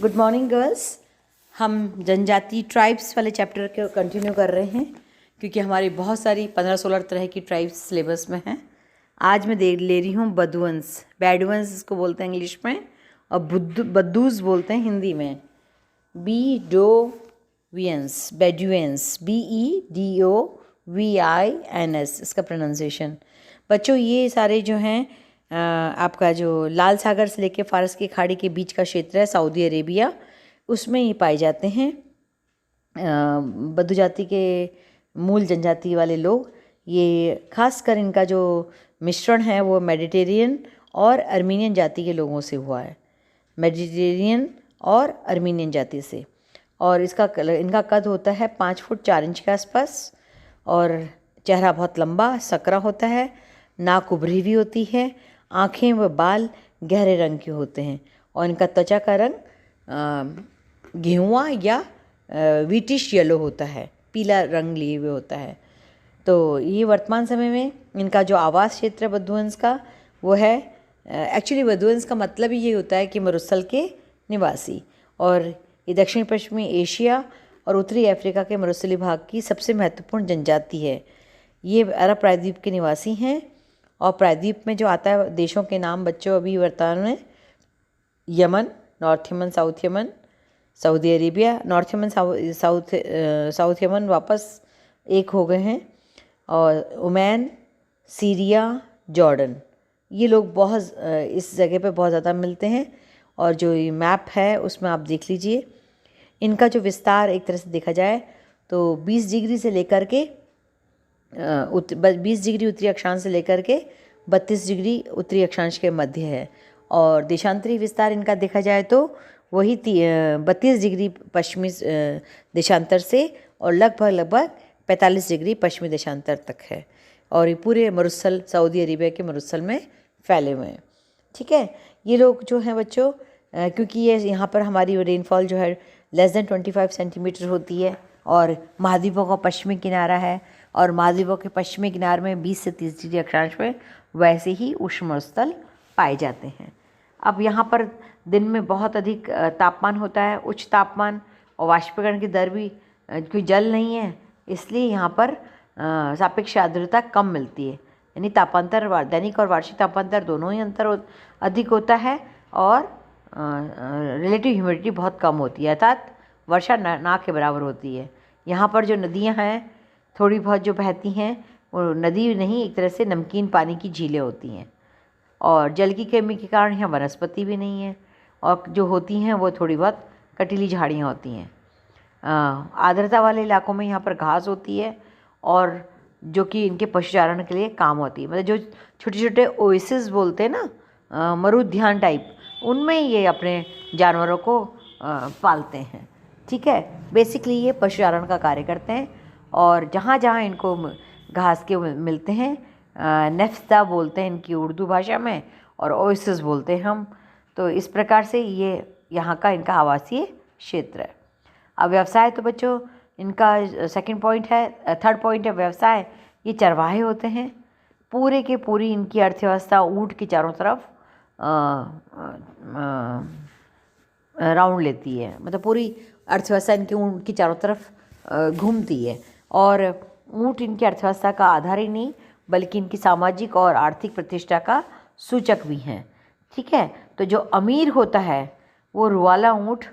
Good morning girls. हम जनजाति tribes वाले चैप्टर को कंटिन्यू कर रहे हैं क्योंकि हमारी बहुत सारी 15-16 तरह की ट्राइब्स सिलेबस में हैं। आज मैं ले रही हूँ बदुअन्स। बैडुअन्स इसको बोलते हैं इंग्लिश में और बद्दूज बोलते हैं हिंदी में। बीडोवियंस, बेडुएंस, BEDOVINS इसका प्रोनाउंसिएशन। बच्चों ये सारे जो हैं आपका जो लाल सागर से लेकर फारस की खाड़ी के बीच का क्षेत्र है सऊदी अरेबिया, उसमें ये पाए जाते हैं बद्दू जाति के मूल जनजाति वाले लोग। ये खासकर इनका जो मिश्रण है वो मेडिटेरियन और अर्मीनियन जाति के लोगों से हुआ है, मेडिटेरियन और अर्मीनियन जाति से। और इनका कद होता है 5 फुट 4 इंच के आसपास और चेहरा बहुत लंबा सकरा होता है, नाक उभरी हुई होती है, आँखें व बाल गहरे रंग के होते हैं और इनका त्वचा का रंग गेहुआ या व्हीटिश येलो होता है, पीला रंग लिए हुए होता है। तो ये वर्तमान समय में इनका जो आवास क्षेत्र है बद्दुअन्स का वो है, एक्चुअली बद्दुअन्स का मतलब ही ये होता है कि मरुस्थल के निवासी, और ये दक्षिण पश्चिमी एशिया और उत्तरी अफ्रीका के मरुस्थलीय भाग की सबसे महत्वपूर्ण जनजाति है। ये अरब प्रायद्वीप के निवासी हैं और प्रायद्वीप में जो आता है देशों के नाम बच्चों अभी वर्तमान में Yemen, north Yemen, south Yemen, Saudi Arabia. North Yemen south Yemen वापस एक हो गए हैं, और ओमान, सीरिया, जॉर्डन, ये लोग बहुत इस जगह पे बहुत ज़्यादा मिलते हैं। और जो ये मैप है उसमें आप देख लीजिए, इनका जो विस्तार एक तरह से देखा जाए तो 20 डिग्री से लेकर के 20 डिग्री उत्तरी अक्षांश से लेकर के 32 डिग्री उत्तरी अक्षांश के मध्य है। और देशांतरी विस्तार इनका देखा जाए तो वही 32 डिग्री पश्चिमी देशांतर से और लगभग 45 डिग्री पश्चिमी देशांतर तक है। और ये पूरे मरुस्थल सऊदी अरेबिया के मरुस्थल में फैले हुए हैं। ठीक है, ये लोग जो हैं बच्चों, क्योंकि ये यहाँ पर हमारी रेनफॉल जो है लेस देन 25 सेंटीमीटर होती है और महाद्वीपों का पश्चिमी किनारा है, और महाद्वीपों के पश्चिमी किनारे में 20 से 30 डिग्री अक्षांश में वैसे ही उष्ण मरुस्थल पाए जाते हैं। अब यहाँ पर दिन में बहुत अधिक तापमान होता है, उच्च तापमान, और वाष्पीकरण की दर भी, क्योंकि जल नहीं है इसलिए यहाँ पर सापेक्ष आर्द्रता कम मिलती है। यानी तापांतर, दैनिक और वार्षिक तापांतर दोनों ही अंतर अधिक होता है, और रिलेटिव ह्यूमिडिटी बहुत कम होती है, अर्थात वर्षा ना के बराबर होती है। यहाँ पर जो नदियाँ हैं थोड़ी बहुत जो बहती हैं वो नदी नहीं, एक तरह से नमकीन पानी की झीलें होती हैं, और जल की कमी के कारण यहाँ वनस्पति भी नहीं है, और जो होती हैं वो थोड़ी बहुत कटीली झाड़ियाँ होती हैं। आर्द्रता वाले इलाकों में यहाँ पर घास होती है, और जो कि इनके पशुचारण के लिए काम होती है। मतलब जो छोटे छोटे ओएसिस बोलते हैं ना, मरुद्यान टाइप, उनमें ये अपने जानवरों को पालते हैं। ठीक है, बेसिकली ये पशुचारण का कार्य करते हैं, और जहाँ जहाँ इनको घास के मिलते हैं, नेफ्ता बोलते हैं इनकी उर्दू भाषा में, और ओएसिस बोलते हैं हम। तो इस प्रकार से ये यहाँ का इनका आवासीय क्षेत्र है। अब व्यवसाय तो बच्चों इनका सेकंड पॉइंट है, थर्ड पॉइंट है व्यवसाय। ये चरवाहे होते हैं। पूरे के पूरी इनकी अर्थव्यवस्था ऊँट की चारों तरफ राउंड लेती है, मतलब पूरी अर्थव्यवस्था इनके ऊँट की चारों तरफ घूमती है। और ऊँट इनकी अर्थव्यवस्था का आधार ही नहीं बल्कि इनकी सामाजिक और आर्थिक प्रतिष्ठा का सूचक भी हैं। ठीक है, तो जो अमीर होता है वो रुवाला ऊँट,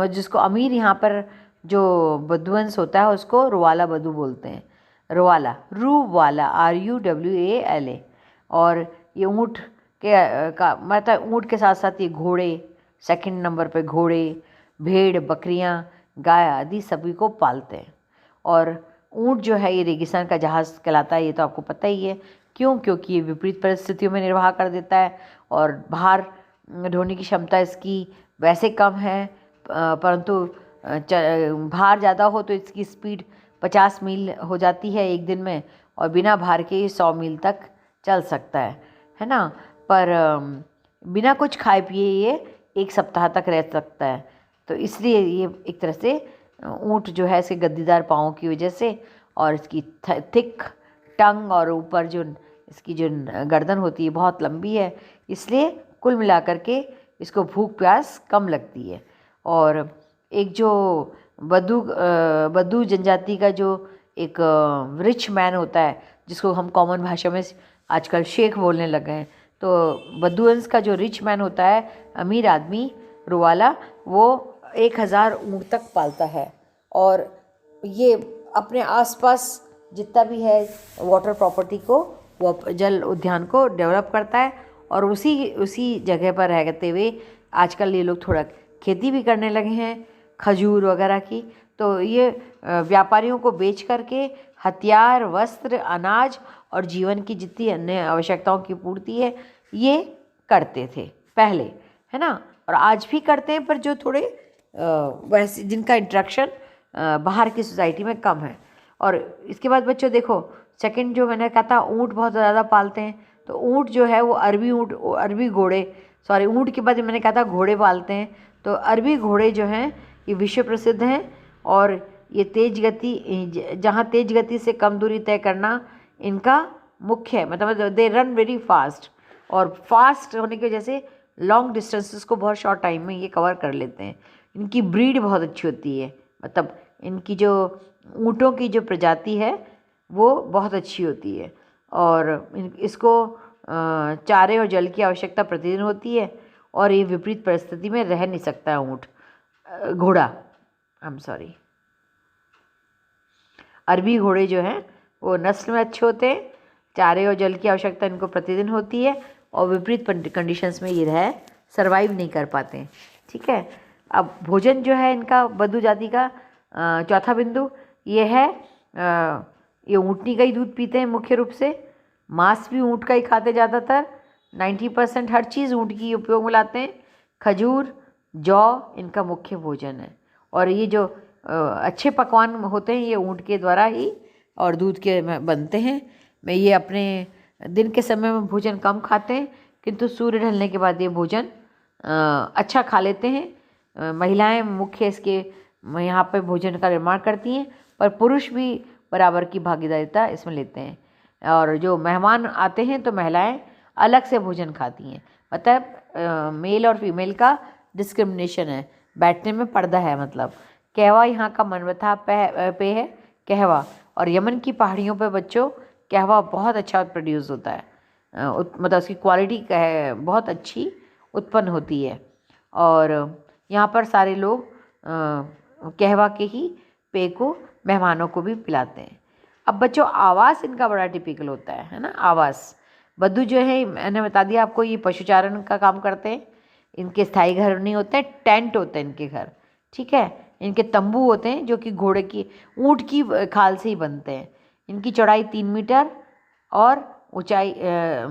जिसको अमीर यहाँ पर जो बद्दुअन्स होता है उसको रुवाला बद्दू बोलते हैं। रुवाला, रूवाला, RUWALA। और ये ऊँट के का मतलब ऊँट के साथ साथ ये घोड़े, सेकंड नंबर पे घोड़े, भेड़, बकरियां, गाय आदि सभी को पालते हैं। और ऊँट जो है ये रेगिस्तान का जहाज़ कहलाता है, ये तो आपको पता ही है। क्यों? क्योंकि ये विपरीत परिस्थितियों में निर्वाह कर देता है, और भार ढोने की क्षमता इसकी वैसे कम है, परंतु भार ज़्यादा हो तो इसकी स्पीड 50 मील हो जाती है एक दिन में, और बिना भार के 100 मील तक चल सकता है ना। पर बिना कुछ खाए पिए ये 1 सप्ताह तक रह सकता है। तो इसलिए ये एक तरह से ऊँट जो है इसके गद्दीदार पाँव की वजह से, और इसकी थिक टंग, और ऊपर जो इसकी जो गर्दन होती है बहुत लंबी है, इसलिए कुल मिलाकर के इसको भूख प्यास कम लगती है। और एक जो बद्दू जनजाति का जो एक रिच मैन होता है, जिसको हम कॉमन भाषा में आजकल शेख बोलने लगे हैं, तो बद्दुअन्स का जो रिच मैन होता है, अमीर आदमी रुवाला, वो 1000 ऊँट तक पालता है। और ये अपने आसपास जितना भी है वाटर प्रॉपर्टी को, वो जल उद्यान को डेवलप करता है। और उसी जगह पर रहते हुए आजकल ये लोग थोड़ा खेती भी करने लगे हैं, खजूर वगैरह की। तो ये व्यापारियों को बेच करके हथियार, वस्त्र, अनाज और जीवन की जितनी अन्य आवश्यकताओं की पूर्ति है ये करते थे पहले, है ना। और आज भी करते हैं, पर जो थोड़े वैसे जिनका इंटरेक्शन बाहर की सोसाइटी में कम है। और इसके बाद बच्चों देखो, सेकंड जो मैंने कहा था, ऊँट बहुत ज़्यादा पालते हैं। तो ऊँट जो है वो अरबी घोड़े, सॉरी ऊँट के बाद मैंने कहा था घोड़े पालते हैं। तो अरबी घोड़े जो हैं ये विश्व प्रसिद्ध हैं। और ये तेज गति से कम दूरी तय करना इनका मुख्य है, मतलब दे रन वेरी फास्ट। और फास्ट होने की वजह से लॉन्ग डिस्टेंसेस को बहुत शॉर्ट टाइम में ये कवर कर लेते हैं। इनकी ब्रीड बहुत अच्छी होती है, मतलब इनकी जो ऊँटों की जो प्रजाति है वो बहुत अच्छी होती है। और इसको चारे और जल की आवश्यकता प्रतिदिन होती है। और ये विपरीत परिस्थिति में रह नहीं सकता है घोड़ा, अरबी घोड़े जो हैं वो नस्ल में अच्छे होते हैं, चारे और जल की आवश्यकता इनको प्रतिदिन होती है, और विपरीत कंडीशंस में ये सर्वाइव नहीं कर पाते हैं। ठीक है। अब भोजन जो है इनका बद्दू जाति का चौथा बिंदु ये है, ये ऊँटनी का ही दूध पीते हैं मुख्य रूप से। मांस भी ऊँट का ही खाते ज़्यादातर, 90% हर चीज़ ऊँट की उपयोग में लाते हैं। खजूर, जौ इनका मुख्य भोजन है। और ये जो अच्छे पकवान होते हैं ये ऊँट के द्वारा ही और दूध के बनते हैं। मैं ये अपने दिन के समय में भोजन कम खाते हैं, किंतु सूर्य ढलने के बाद ये भोजन अच्छा खा लेते हैं। महिलाएं मुख्य इसके यहाँ पे भोजन का निर्माण करती हैं, पर पुरुष भी बराबर की भागीदारिता इसमें लेते हैं। और जो मेहमान आते हैं तो महिलाएं अलग से भोजन खाती हैं, मतलब मेल और फीमेल का डिस्क्रिमिनेशन है, बैठने में पर्दा है। मतलब कहवा यहाँ का मनमथा पेय है, कहवा। और यमन की पहाड़ियों पर बच्चों कहवा बहुत अच्छा प्रोड्यूस होता है, मतलब उसकी क्वालिटी बहुत अच्छी उत्पन्न होती है। और यहाँ पर सारे लोग कहवा के ही पेय को मेहमानों को भी पिलाते हैं। अब बच्चों आवास इनका बड़ा टिपिकल होता है ना। आवास बद्दू जो है मैंने बता दिया आपको, ये पशुचारण का काम करते हैं। इनके स्थायी घर नहीं होते हैं, टेंट होते हैं इनके घर। ठीक है। इनके तंबू होते हैं जो कि ऊँट की खाल से ही बनते हैं। इनकी चौड़ाई 3 मीटर और ऊंचाई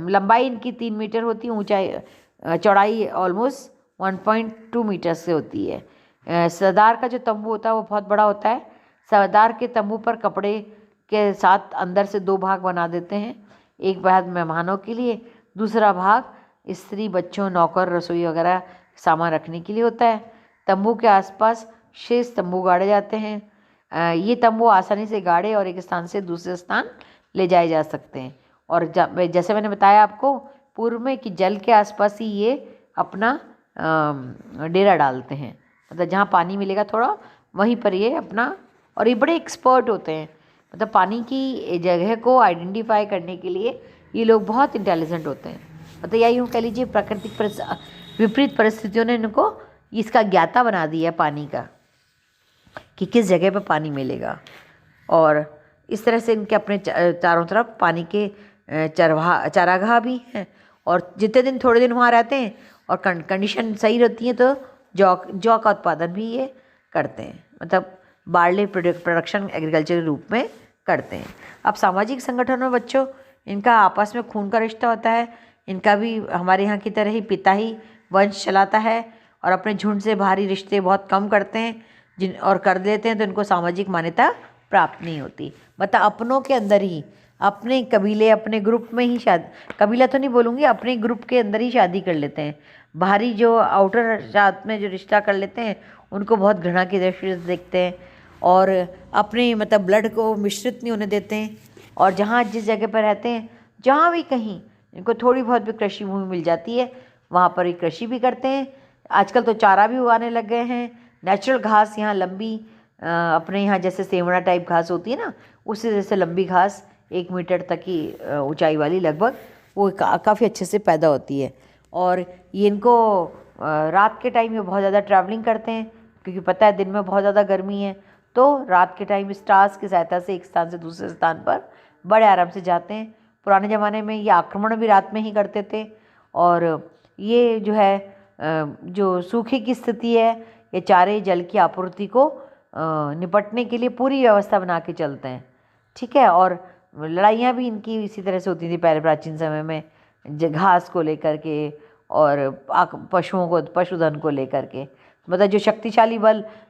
लंबाई इनकी 3 मीटर होती है, ऊंचाई चौड़ाई ऑलमोस्ट 1.2 मीटर से होती है। सरदार का जो तंबू होता है वो बहुत बड़ा होता है। सरदार के तंबू पर कपड़े के साथ अंदर से 2 भाग बना देते हैं, एक भाग मेहमानों के लिए, दूसरा भाग स्त्री, बच्चों, नौकर, रसोई वगैरह सामान रखने के लिए होता है। तंबू के आसपास शेष तंबू गाड़े जाते हैं। ये तंबू आसानी से गाड़े और एक स्थान से दूसरे स्थान ले जाए जा सकते हैं। और जैसे मैंने बताया आपको पूर्व में कि जल के आसपास ही ये अपना डेरा डालते हैं, मतलब जहाँ पानी मिलेगा थोड़ा वहीं पर ये अपना, और ये बड़े एक्सपर्ट होते हैं, मतलब पानी की जगह को आइडेंटिफाई करने के लिए ये लोग बहुत इंटेलिजेंट होते हैं। मतलब या यूँ कह लीजिए प्राकृतिक विपरीत परिस्थितियों ने इनको इसका ज्ञाता बना दिया पानी का, कि किस जगह पर पानी मिलेगा। और इस तरह से इनके अपने चारों तरफ पानी के चारागाह भी हैं। और जितने दिन थोड़े दिन वहाँ रहते हैं और कंडीशन सही रहती है तो जौ का उत्पादन भी ये करते हैं, मतलब बार्ले प्रोडक्शन एग्रीकल्चर के रूप में करते हैं। अब सामाजिक संगठनों में बच्चों इनका आपस में खून का रिश्ता होता है। इनका भी हमारे यहाँ की तरह ही पिता ही वंश चलाता है और अपने झुंड से बाहरी रिश्ते बहुत कम करते हैं और कर देते हैं तो इनको सामाजिक मान्यता प्राप्त नहीं होती। मतलब अपनों के अंदर ही, अपने कबीले, अपने ग्रुप में ही शादी, कबीला तो नहीं बोलूँगी, अपने ग्रुप के अंदर ही शादी कर लेते हैं। बाहरी जो आउटर जात में जो रिश्ता कर लेते हैं उनको बहुत घृणा की दृष्टि से देखते हैं और अपने मतलब ब्लड को मिश्रित नहीं होने देते हैं। और जहाँ जिस जगह पर रहते हैं, जहाँ भी कहीं इनको थोड़ी बहुत भी कृषि भूमि मिल जाती है वहाँ पर ही कृषि भी करते हैं। आजकल तो चारा भी उगाने लग गए हैं। नेचुरल घास यहाँ लंबी अपने यहाँ जैसे सेवना टाइप घास होती है ना, उसी तरह से लंबी घास 1 मीटर तक की ऊंचाई वाली लगभग, वो काफ़ी अच्छे से पैदा होती है। और ये इनको रात के टाइम ये बहुत ज़्यादा ट्रैवलिंग करते हैं, क्योंकि पता है दिन में बहुत ज़्यादा गर्मी है, तो रात के टाइम स्टार्स की सहायता से एक स्थान से दूसरे स्थान पर बड़े आराम से जाते हैं। पुराने ज़माने में ये आक्रमण भी रात में ही करते थे। और ये जो है जो सूखे की स्थिति है, ये चारे जल की आपूर्ति को निपटने के लिए पूरी व्यवस्था बना के चलते हैं। ठीक है। और लड़ाइयाँ भी इनकी इसी तरह से होती थी पहले प्राचीन समय में, घास को लेकर के और पशुओं को, पशुधन को लेकर के। मतलब जो शक्तिशाली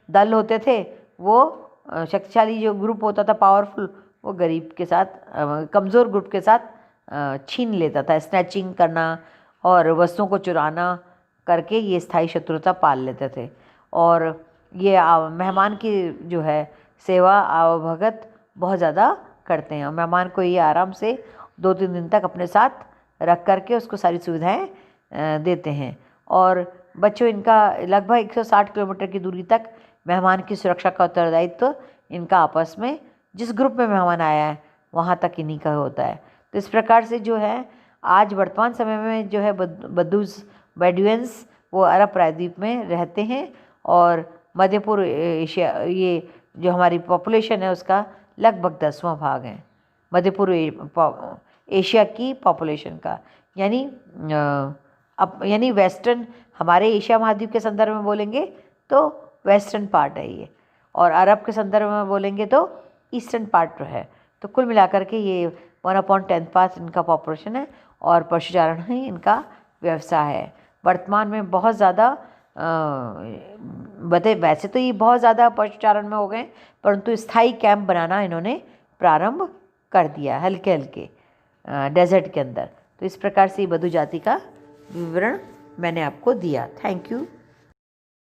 दल होते थे, वो शक्तिशाली जो ग्रुप होता था पावरफुल, वो गरीब के साथ, कमज़ोर ग्रुप के साथ छीन लेता था। स्नैचिंग करना और वस्तुओं को चुराना करके ये स्थायी शत्रुता पाल लेते थे। और ये मेहमान की जो है सेवा आवभगत बहुत ज़्यादा करते हैं, और मेहमान को ये आराम से 2-3 दिन तक अपने साथ रख करके उसको सारी सुविधाएं देते हैं। और बच्चों, इनका लगभग 160 किलोमीटर की दूरी तक मेहमान की सुरक्षा का उत्तरदायित्व इनका आपस में, जिस ग्रुप में मेहमान आया है वहाँ तक इन्हीं का होता है। तो इस प्रकार से जो है आज वर्तमान समय में जो है बेडुइन्स वो अरब प्रायद्वीप में रहते हैं। और मध्य पूर्व एशिया, ये जो हमारी पॉपुलेशन है उसका लगभग 10वां भाग है मध्य पूर्व एशिया की पॉपुलेशन का। यानी वेस्टर्न, हमारे एशिया महाद्वीप के संदर्भ में बोलेंगे तो वेस्टर्न पार्ट है ये, और अरब के संदर्भ में बोलेंगे तो ईस्टर्न पार्ट है। तो कुल मिलाकर के ये 1/10 इनका पॉपुलेशन है, और पशुचारण ही इनका व्यवसाय है। वर्तमान में बहुत ज़्यादा वैसे तो ये बहुत ज़्यादा पशुचारण में हो गए, परंतु स्थायी कैंप बनाना इन्होंने प्रारंभ कर दिया हल्के हल्के डेजर्ट के अंदर। तो इस प्रकार से बधु जाति का विवरण मैंने आपको दिया। Thank you.